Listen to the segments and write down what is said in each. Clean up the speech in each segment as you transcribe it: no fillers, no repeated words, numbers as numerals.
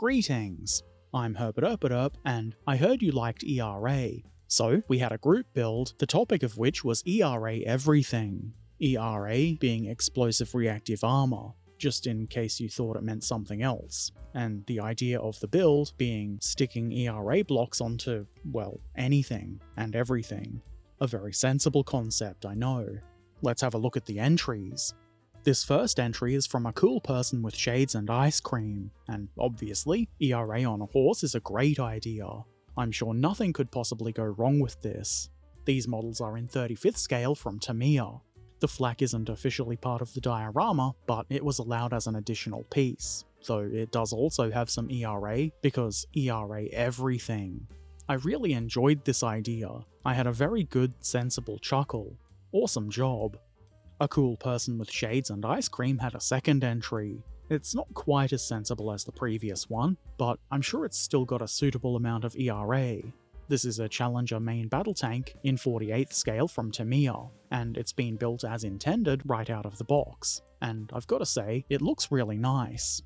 Greetings! I'm Herbert Erpaderp, and I heard you liked ERA. So we had a group build, the topic of which was ERA everything. ERA being explosive reactive armor, just in case you thought it meant something else. And the idea of the build being sticking ERA blocks onto, well, anything and everything. A very sensible concept, I know. Let's have a look at the entries. This first entry is from Acoolpersonwithshadesandicecream, and obviously, ERA on a horse is a great idea. I'm sure nothing could possibly go wrong with this. These models are in 35th scale from Tamiya. The flak isn't officially part of the diorama, but it was allowed as an additional piece, though it does also have some ERA, because ERA everything. I really enjoyed this idea. I had a very good, sensible chuckle. Awesome job. Acoolpersonwithshadesandicecream had a second entry. It's not quite as sensible as the previous one, but I'm sure it's still got a suitable amount of ERA. This is a Challenger main battle tank in 48th scale from Tamiya, and it's been built as intended right out of the box, and I've got to say, it looks really nice.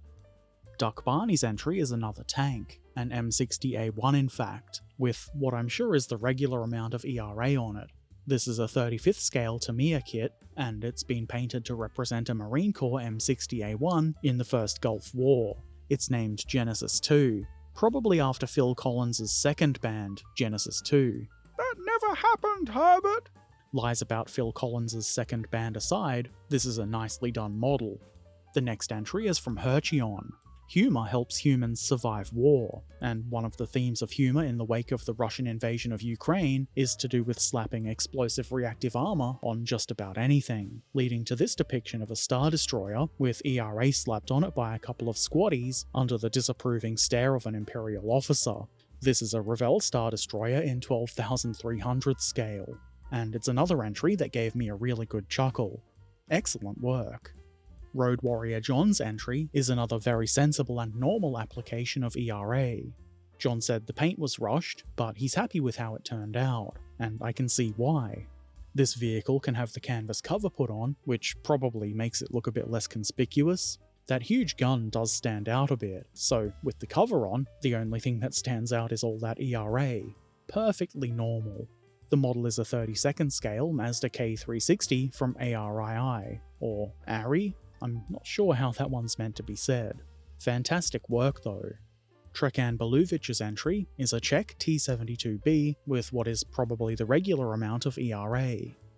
Duckbarney's entry is another tank, an M60A1 in fact, with what I'm sure is the regular amount of ERA on it. This is a 35th scale Tamiya kit, and it's been painted to represent a Marine Corps M60A1 in the First Gulf War. It's named Genesis 2, probably after Phil Collins' second band, Genesis 2. That never happened, Herbert! Lies about Phil Collins' second band aside, this is a nicely done model. The next entry is from Hurcheon. Humor helps humans survive war, and one of the themes of humor in the wake of the Russian invasion of Ukraine is to do with slapping explosive reactive armor on just about anything, leading to this depiction of a Star Destroyer with ERA slapped on it by a couple of squaddies under the disapproving stare of an Imperial officer. This is a Revell Star Destroyer in 12,300 scale, and it's another entry that gave me a really good chuckle. Excellent work. Road Warrior John's entry is another very sensible and normal application of ERA. John said the paint was rushed, but he's happy with how it turned out, and I can see why. This vehicle can have the canvas cover put on, which probably makes it look a bit less conspicuous. That huge gun does stand out a bit, so with the cover on, the only thing that stands out is all that ERA. Perfectly normal. The model is a 32nd scale Mazda K360 from ARII, or ARI? I'm not sure how that one's meant to be said. Fantastic work though. Trekan Belluvitsh's entry is a Czech T72B with what is probably the regular amount of ERA.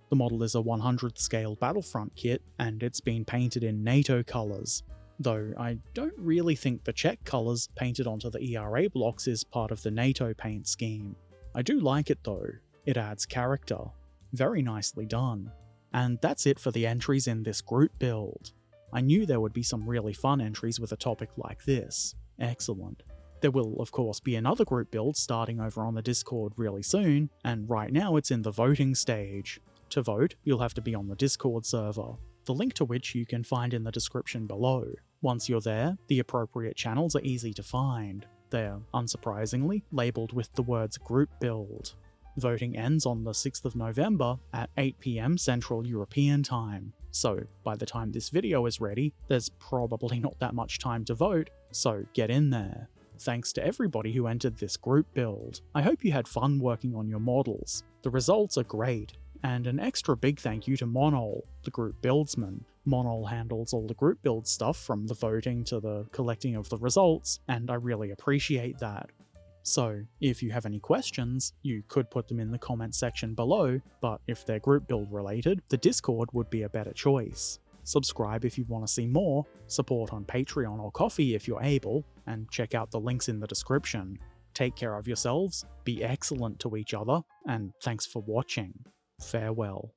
The model is a 100th scale Battlefront kit, and it's been painted in NATO colours, though I don't really think the Czech colours painted onto the ERA blocks is part of the NATO paint scheme. I do like it though. It adds character. Very nicely done. And that's it for the entries in this group build. I knew there would be some really fun entries with a topic like this. Excellent. There will, of course, be another group build starting over on the Discord really soon, and right now it's in the voting stage. To vote, you'll have to be on the Discord server, the link to which you can find in the description below. Once you're there, the appropriate channels are easy to find. They're, unsurprisingly, labelled with the words group build. Voting ends on the 6th of November at 8 PM Central European Time. So, by the time this video is ready, there's probably not that much time to vote, so get in there. Thanks to everybody who entered this group build. I hope you had fun working on your models. The results are great, and an extra big thank you to Monol, the group buildsman. Monol handles all the group build stuff from the voting to the collecting of the results, and I really appreciate that. So, if you have any questions, you could put them in the comments section below, but if they're group build related, the Discord would be a better choice. Subscribe if you want to see more, support on Patreon or Ko-fi if you're able, and check out the links in the description. Take care of yourselves, be excellent to each other, and thanks for watching. Farewell.